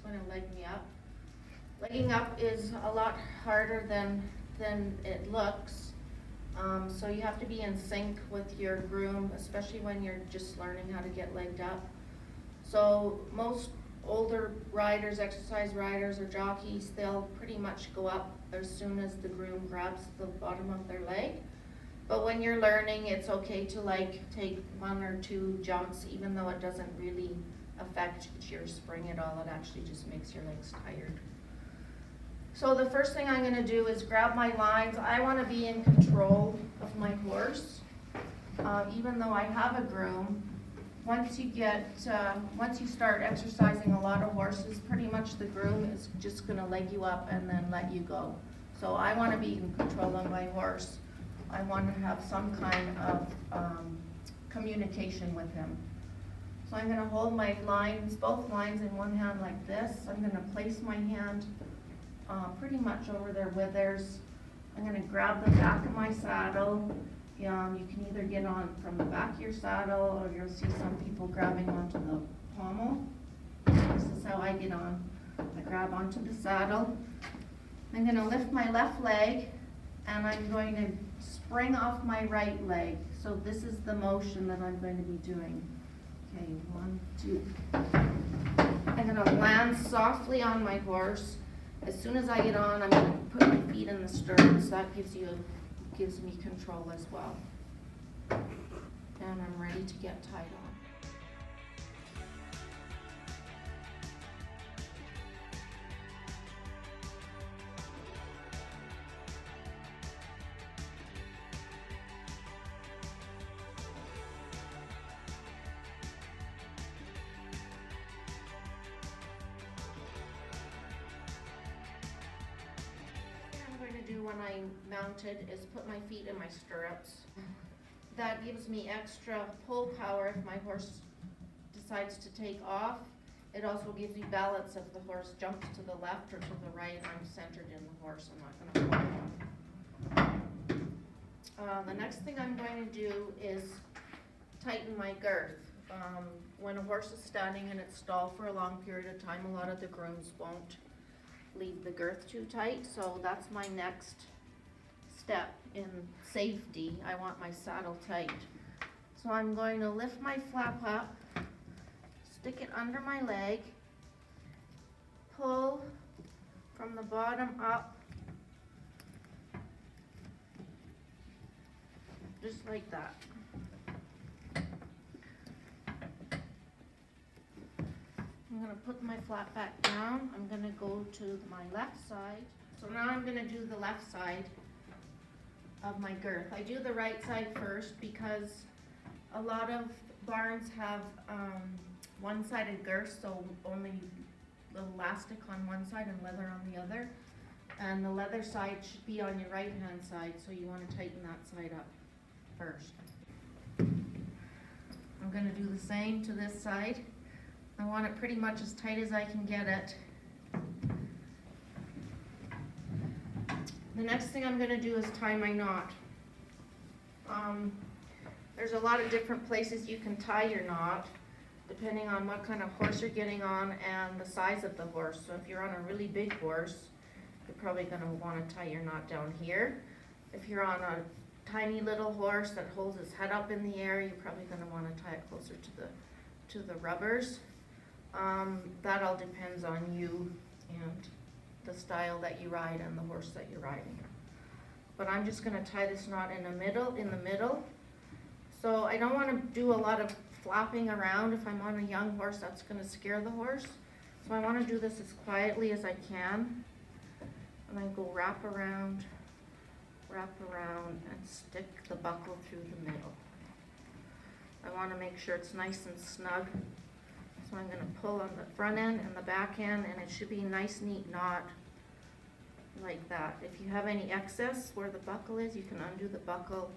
going to leg me up. Legging up is a lot harder than it looks. So you have to be in sync with your groom, especially when you're just learning how to get legged up. So most older riders, exercise riders or jockeys, they'll pretty much go up as soon as the groom grabs the bottom of their leg. But when you're learning, it's okay to like take 1 or 2 jumps, even though it doesn't really affect your spring at all. It actually just makes your legs tired. So the first thing I'm going to do is grab my lines. I want to be in control of my horse, even though I have a groom. Once you start exercising a lot of horses, pretty much the groom is just going to leg you up and then let you go. So I want to be in control of my horse. I want to have some kind of communication with him. So I'm going to hold my lines, both lines in one hand like this. I'm going to place my hand pretty much over their withers. I'm going to grab the back of my saddle. You can either get on from the back of your saddle, or you'll see some people grabbing onto the pommel. This is how I get on. I grab onto the saddle. I'm going to lift my left leg, and I'm going to spring off my right leg. So this is the motion that I'm going to be doing. Okay, 1, 2. I'm going to land softly on my horse. As soon as I get on, I'm going to put my feet in the stirrups. That gives me control as well. And I'm ready to get tied on. When I'm mounted is put my feet in my stirrups. That gives me extra pull power if my horse decides to take off. It also gives me balance if the horse jumps to the left or to the right. I'm centered in the horse. I'm not going to fall off. The next thing I'm going to do is tighten my girth. When a horse is standing in its stall for a long period of time, a lot of the grooms won't leave the girth too tight, so that's my next step in safety. I want my saddle tight. So I'm going to lift my flap up, stick it under my leg, pull from the bottom up, just like that. I'm going to put my flap back down. I'm going to go to my left side. So now I'm going to do the left side of my girth. I do the right side first because a lot of barns have one-sided girth, so only the elastic on one side and leather on the other. And the leather side should be on your right-hand side, so you want to tighten that side up first. I'm going to do the same to this side. I want it pretty much as tight as I can get it. The next thing I'm going to do is tie my knot. There's a lot of different places you can tie your knot, depending on what kind of horse you're getting on and the size of the horse. So if you're on a really big horse, you're probably going to want to tie your knot down here. If you're on a tiny little horse that holds his head up in the air, you're probably going to want to tie it closer to the rubbers. That all depends on you and the style that you ride and the horse that you're riding. But I'm just going to tie this knot in the middle. So I don't want to do a lot of flapping around. If I'm on a young horse, that's going to scare the horse. So I want to do this as quietly as I can. And then go wrap around, and stick the buckle through the middle. I want to make sure it's nice and snug. So I'm going to pull on the front end and the back end, and it should be a nice neat knot like that. If you have any excess where the buckle is, you can undo the buckle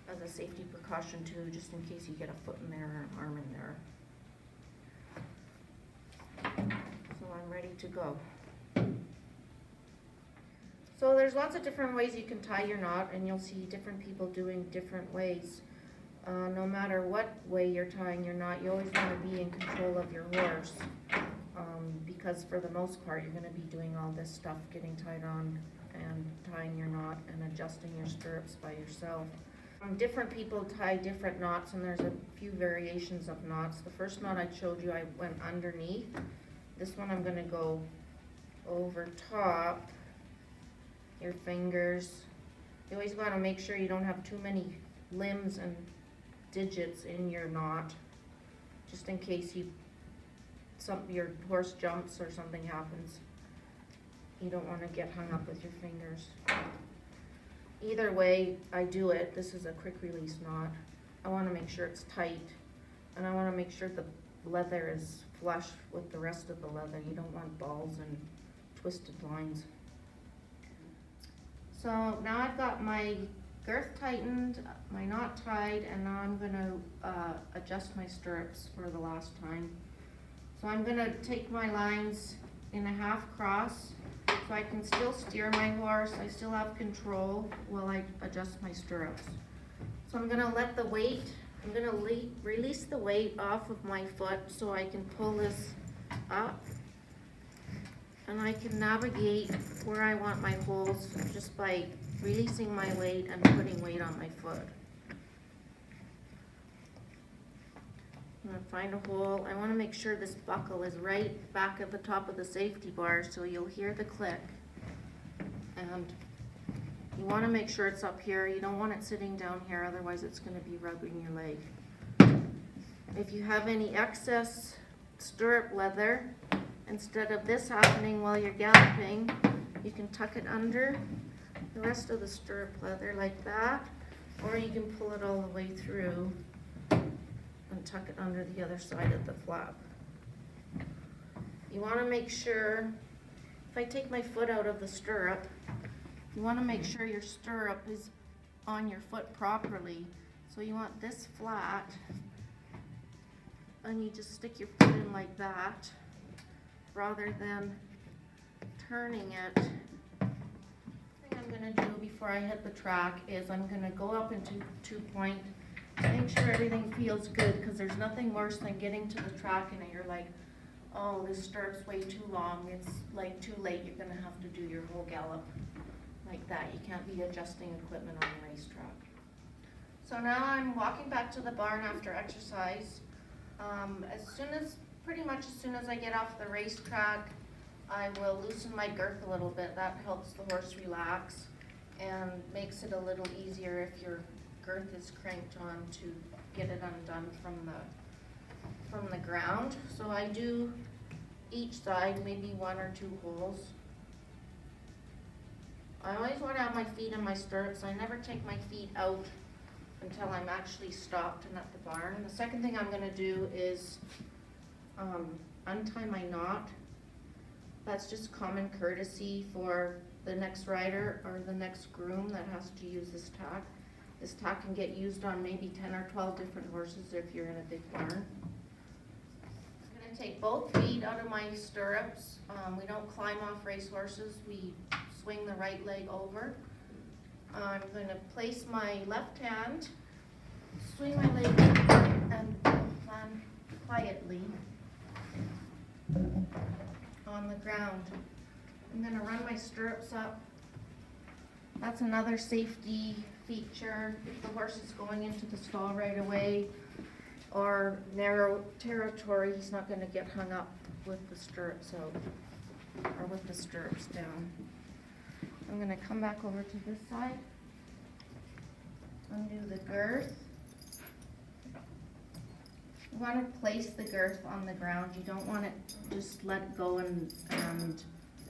as a safety precaution too, just in case you get a foot in there or an arm in there. So I'm ready to go. So there's lots of different ways you can tie your knot, and you'll see different people doing different ways. No matter what way you're tying your knot, you always want to be in control of your horse. because for the most part, you're gonna be doing all this stuff, getting tied on and tying your knot and adjusting your stirrups by yourself. Different people tie different knots, and there's a few variations of knots. The first knot I showed you, I went underneath. This one I'm gonna go over top your fingers. You always wanna make sure you don't have too many limbs and digits in your knot, just in case your horse jumps or something happens. You don't want to get hung up with your fingers. Either way I do it, this is a quick release knot. I want to make sure it's tight, and I want to make sure the leather is flush with the rest of the leather. You don't want balls and twisted lines. So now I've got my girth tightened, my knot tied, and now I'm going to adjust my stirrups for the last time. So I'm going to take my lines in a half cross so I can still steer my horse. I still have control while I adjust my stirrups. So I'm going to let the weight, I'm going to release the weight off of my foot so I can pull this up, and I can navigate where I want my holes just by releasing my weight and putting weight on my foot. I'm going to find a hole. I want to make sure this buckle is right back at the top of the safety bar so you'll hear the click. And you want to make sure it's up here. You don't want it sitting down here, otherwise it's going to be rubbing your leg. If you have any excess stirrup leather, instead of this happening while you're galloping, you can tuck it under the rest of the stirrup leather like that, or you can pull it all the way through and tuck it under the other side of the flap. You want to make sure, if I take my foot out of the stirrup, you want to make sure your stirrup is on your foot properly. So you want this flat, and you just stick your foot in like that, rather than turning it. The thing I'm going to do before I hit the track is I'm going to go up into 2-point, make sure everything feels good, because there's nothing worse than getting to the track and you're like, oh, this stirrup's way too long, it's like too late, you're going to have to do your whole gallop like that. You can't be adjusting equipment on the racetrack. So now I'm walking back to the barn after exercise. Pretty much as soon as I get off the racetrack, I will loosen my girth a little bit. That helps the horse relax and makes it a little easier if your girth is cranked on to get it undone from the ground. So I do each side, maybe 1 or 2 holes. I always want to have my feet in my stirrups. I never take my feet out until I'm actually stopped and at the barn. The second thing I'm going to do is untie my knot. That's just common courtesy for the next rider or the next groom that has to use this tack. This tack can get used on maybe 10 or 12 different horses if you're in a big barn. I'm going to take both feet out of my stirrups. We don't climb off racehorses. We swing the right leg over. I'm going to place my left hand, swing my leg and land quietly on the ground. I'm going to run my stirrups up. That's another safety feature. If the horse is going into the stall right away or narrow territory, he's not going to get hung up with the stirrups out or with the stirrups down. I'm going to come back over to this side, undo the girth. You want to place the girth on the ground. You don't want it just let go and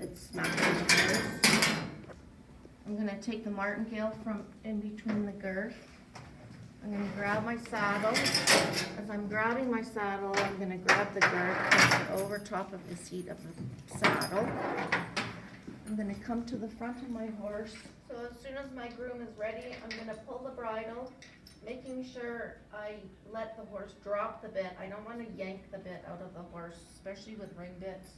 it smacks in the horse. I'm going to take the martingale from in between the girth. I'm going to grab my saddle. As I'm grabbing my saddle, I'm going to grab the girth, place it over top of the seat of the saddle. I'm going to come to the front of my horse. So as soon as my groom is ready, I'm going to pull the bridle, making sure I let the horse drop the bit. I don't want to yank the bit out of the horse, especially with ring bits.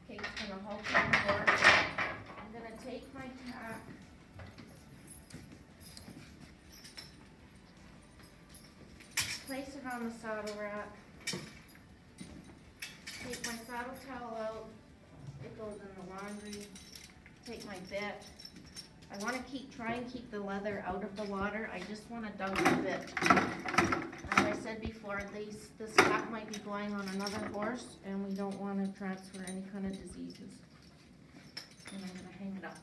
Kate's going to hold the horse. I'm going to take my tack, place it on the saddle rack, take my saddle towel out, it goes in the laundry, take my bit. I wanna try and keep the leather out of the water, I just wanna dunk the bit. As I said before, this cat might be going on another horse, and we don't wanna transfer any kind of diseases. And I'm gonna hang it up.